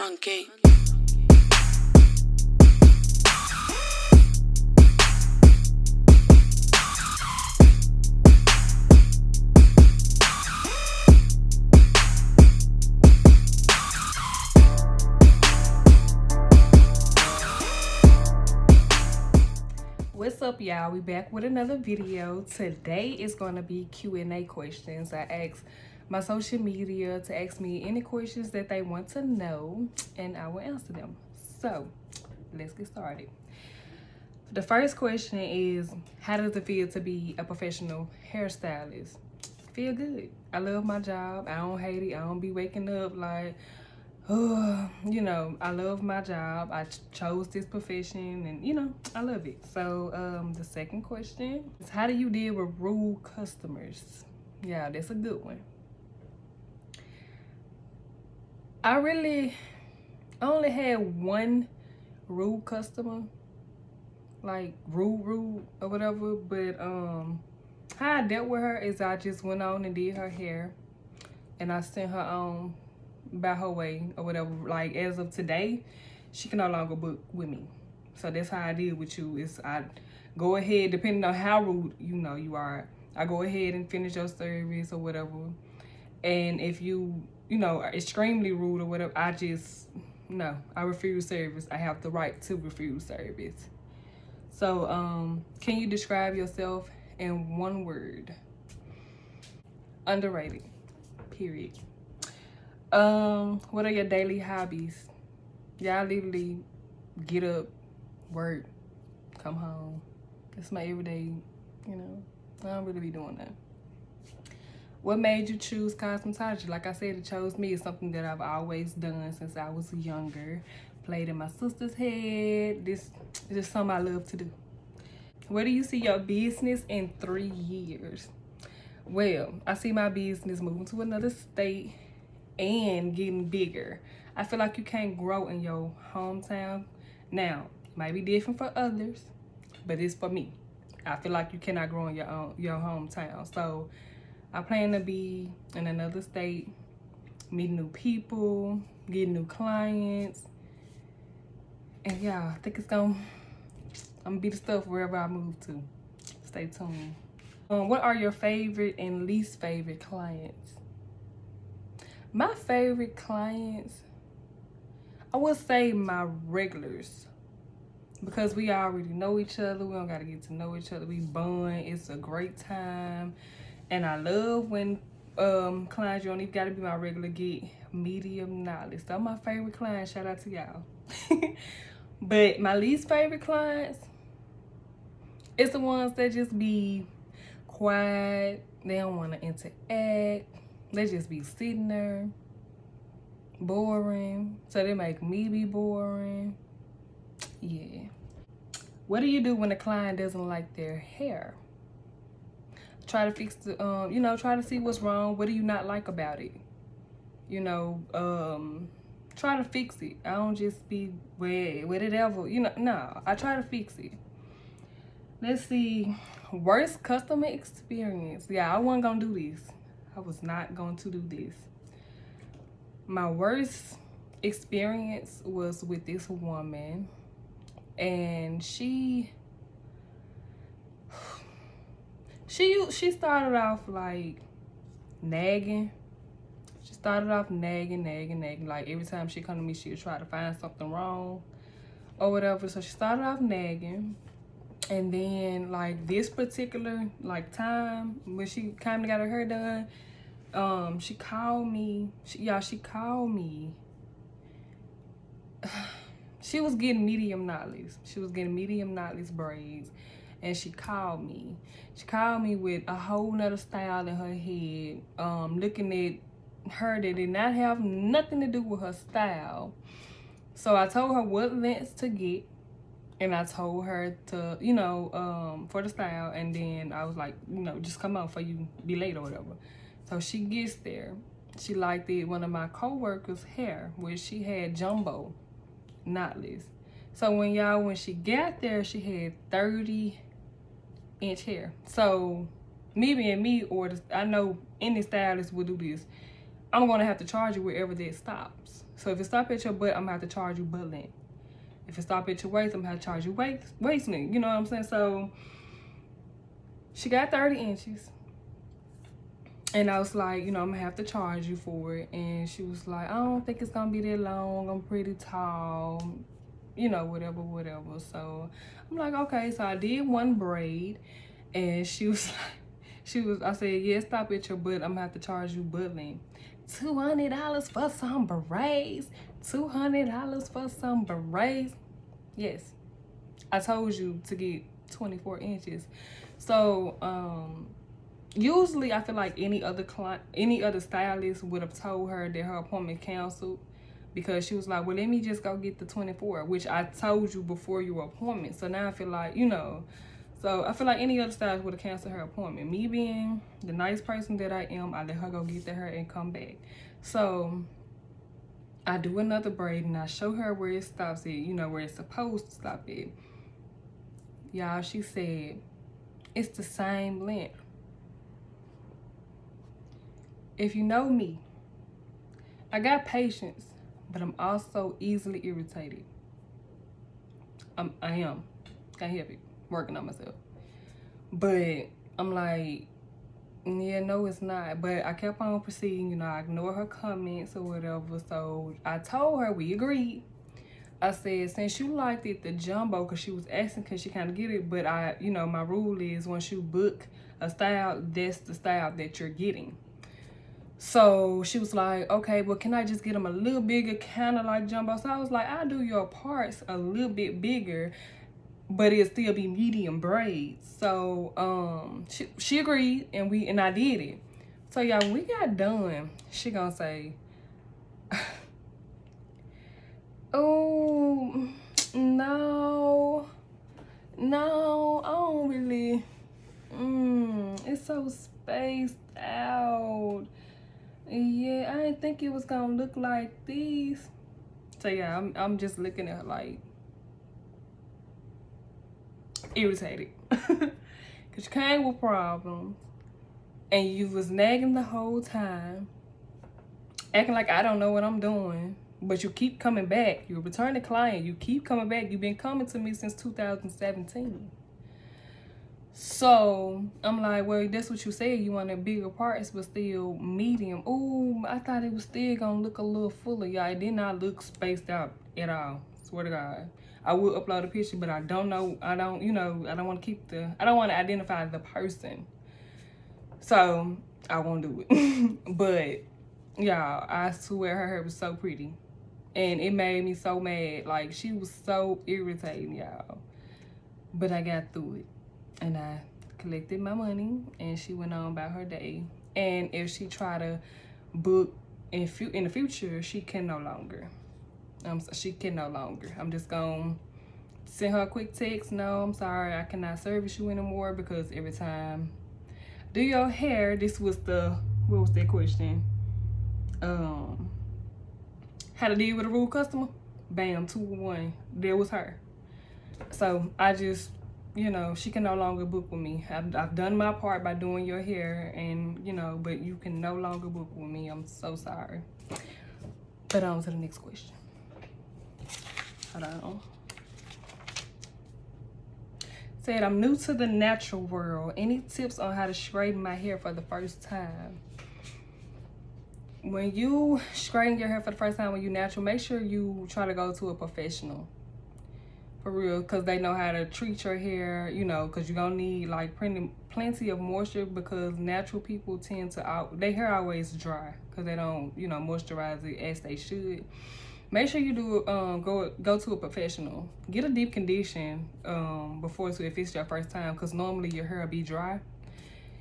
Okay. What's up, y'all? We back with another video. Today is going to be Q&A questions. I asked my social media to ask me any questions that they want to know, and I will answer them. So let's get started. The first question is, how does it feel to be a professional hairstylist? Feel good. I love my job. I don't hate it. I don't be waking up like, oh, I love my job. I chose this profession and, I love it. So the second question is, how do you deal with rude customers? Yeah, that's a good one. I only had one rude customer, like rude or whatever, but how I dealt with her is I just went on and did her hair and I sent her on by her way or whatever. Like, as of today, she can no longer book with me. So that's how I deal with you. Is I go ahead, depending on how rude you are, I go ahead and finish your service or whatever. And if you are extremely rude or whatever, I refuse service. I have the right to refuse service. So can you describe yourself in one word? Underrated. Period. What are your daily hobbies? Yeah, I literally get up, work, come home. It's my everyday, I don't really be doing that. What made you choose cosmetology? Like I said, it chose me. It's something that I've always done since I was younger. Played in my sister's head. This is just something I love to do. Where do you see your business in 3 years? Well, I see my business moving to another state and getting bigger. I feel like you can't grow in your hometown. Now, it might be different for others, but it's for me. I feel like you cannot grow in your hometown. So I plan to be in another state, meeting new people, getting new clients. And yeah, I think I'm gonna be the stuff wherever I move to. Stay tuned. What are your favorite and least favorite clients? My favorite clients, I would say my regulars, because we already know each other. We don't gotta get to know each other. We bond. It's a great time, and I love when clients, you don't even gotta be my regular, get medium knowledge. So my favorite clients. Shout out to y'all. But my least favorite clients, it's the ones that just be quiet. They don't want to interact. They just be sitting there, boring. So they make me be boring. Yeah. What do you do when a client doesn't like their hair? Try to fix the, try to see what's wrong. What do you not like about it? Try to fix it. I don't just be whatever. No, I try to fix it. Let's see. Worst customer experience. Yeah, I wasn't gonna do this. I was not going to do this. My worst experience was with this woman, and she started off like nagging. She started off nagging. Like, every time she come to me, she would try to find something wrong or whatever. So she started off nagging. And then, like, this particular, like, time when she came to get her hair done, she called me. She called me. She was getting medium knotless. She was getting medium knotless braids. And she called me. She called me with a whole nother style in her head. Looking at her that did not have nothing to do with her style. So I told her what lengths to get. And I told her to, for the style. And then I was like, just come on before you be late or whatever. So she gets there. She liked one of my co-workers' hair, which she had jumbo knotless. So when she got there, she had 30-inch hair. So me being me, I know any stylist will do this, I'm going to have to charge you wherever that stops. So if it stop at your butt, I'm gonna have to charge you butt length. If it stop at your waist, I'm gonna have to charge you waist length. You know what I'm saying? So she got 30 inches. And I was like, you know, I'm gonna have to charge you for it. And she was like, I don't think it's gonna be that long. I'm pretty tall, you know, whatever. So I'm like, okay. So I did one braid, and she was like, I said, yeah, stop at your butt. I'm gonna have to charge you butt length. $200 for some berets. $200 for some berets. Yes, I told you to get 24 inches. So, usually I feel like any other stylist would have told her that her appointment canceled, because she was like, well, let me just go get the 24, which I told you before your appointment. So now I feel like, you know, so I feel like any other stylist would have canceled her appointment. Me being the nice person that I am, I let her go get the hair and come back. So I do another braid and I show her where it stops at, you know, where it's supposed to stop at. Y'all, she said it's the same length. If you know me, I got patience, but I'm also easily irritated. I am. Can't help it. Working on myself. But I'm like, yeah, no, it's not. But I kept on proceeding. You know, I ignored her comments or whatever. So I told her, we agreed. I said, since you liked it, the jumbo, because she was asking, because she kind of get it. But I, you know, my rule is once you book a style, that's the style that you're getting. So she was like, okay, well, can I just get them a little bigger, kind of like jumbo? So I was like, I'll do your parts a little bit bigger, but it'll still be medium braids. So she agreed, and I did it. So y'all, when we got done, she gonna say, oh, no, I don't really, it's so spaced out. Yeah, I didn't think it was gonna look like this. So yeah, I'm just looking at her like irritated. Cause you came with problems and you was nagging the whole time, acting like I don't know what I'm doing. But you keep coming back. You're a returning client. You keep coming back. You've been coming to me since 2017. So I'm like, well, that's what you said. You wanted bigger parts, but still medium. Ooh, I thought it was still gonna look a little fuller, y'all. It did not look spaced out at all. Swear to God. I will upload a picture, but I don't know. I don't, you know, I don't want to I don't want to identify the person. So I won't do it. But y'all, I swear her hair was so pretty. And it made me so mad. Like, she was so irritating, y'all. But I got through it. And I collected my money, and she went on about her day. And if she try to book in the future, she can no longer. She can no longer. I'm just gonna send her a quick text. No, I'm sorry, I cannot service you anymore, because every time I do your hair, this was what was that question? How to deal with a rude customer? Bam, 2-1. There was her. So I just, you know, she can no longer book with me. I've done my part by doing your hair, and, you know, but you can no longer book with me. I'm so sorry. But on to the next question. Hold on. Said, I'm new to the natural world. Any tips on how to straighten my hair for the first time? When you straighten your hair for the first time, when you natural, make sure you try to go to a professional. For real, because they know how to treat your hair, you know, because you're going to need like plenty of moisture, because natural people tend to, their hair always dry because they don't, you know, moisturize it as they should. Make sure you do go to a professional. Get a deep condition before, so if it's your first time, because normally your hair will be dry.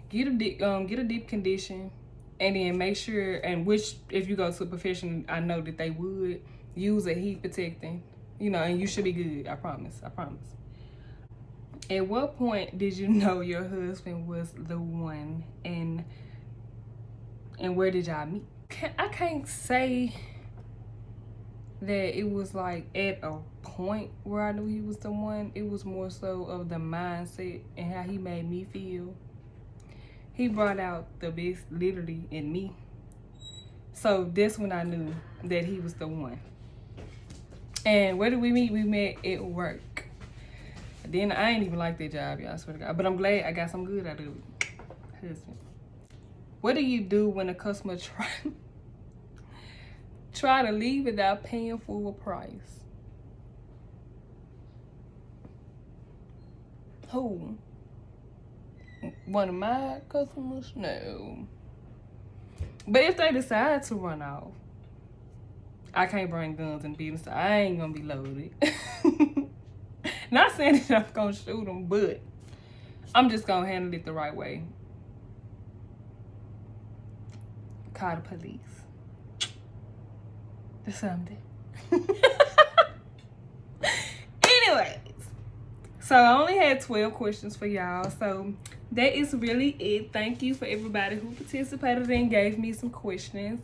Get a deep condition, and then make sure, and which if you go to a professional, I know that they would use a heat protecting. You know, and you should be good. I promise. At what point did you know your husband was the one, and where did y'all meet? I can't say that it was like at a point where I knew he was the one. It was more so of the mindset and how he made me feel. He brought out the best literally in me. So that's when I knew that he was the one. And where did we meet? We met at work. Then I ain't even like that job, y'all, I swear to God. But I'm glad I got some good out of it. Husband. What do you do when a customer try to leave without paying full price? Who? One of my customers? No. But if they decide to run off, I can't bring guns in business. I ain't gonna be loaded. Not saying that I'm gonna shoot them, but I'm just gonna handle it the right way. Call the police. That's something. Anyways, so I only had 12 questions for y'all. So that is really it. Thank you for everybody who participated and gave me some questions.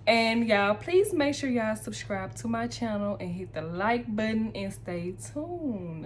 And y'all, please make sure y'all subscribe to my channel and hit the like button and stay tuned.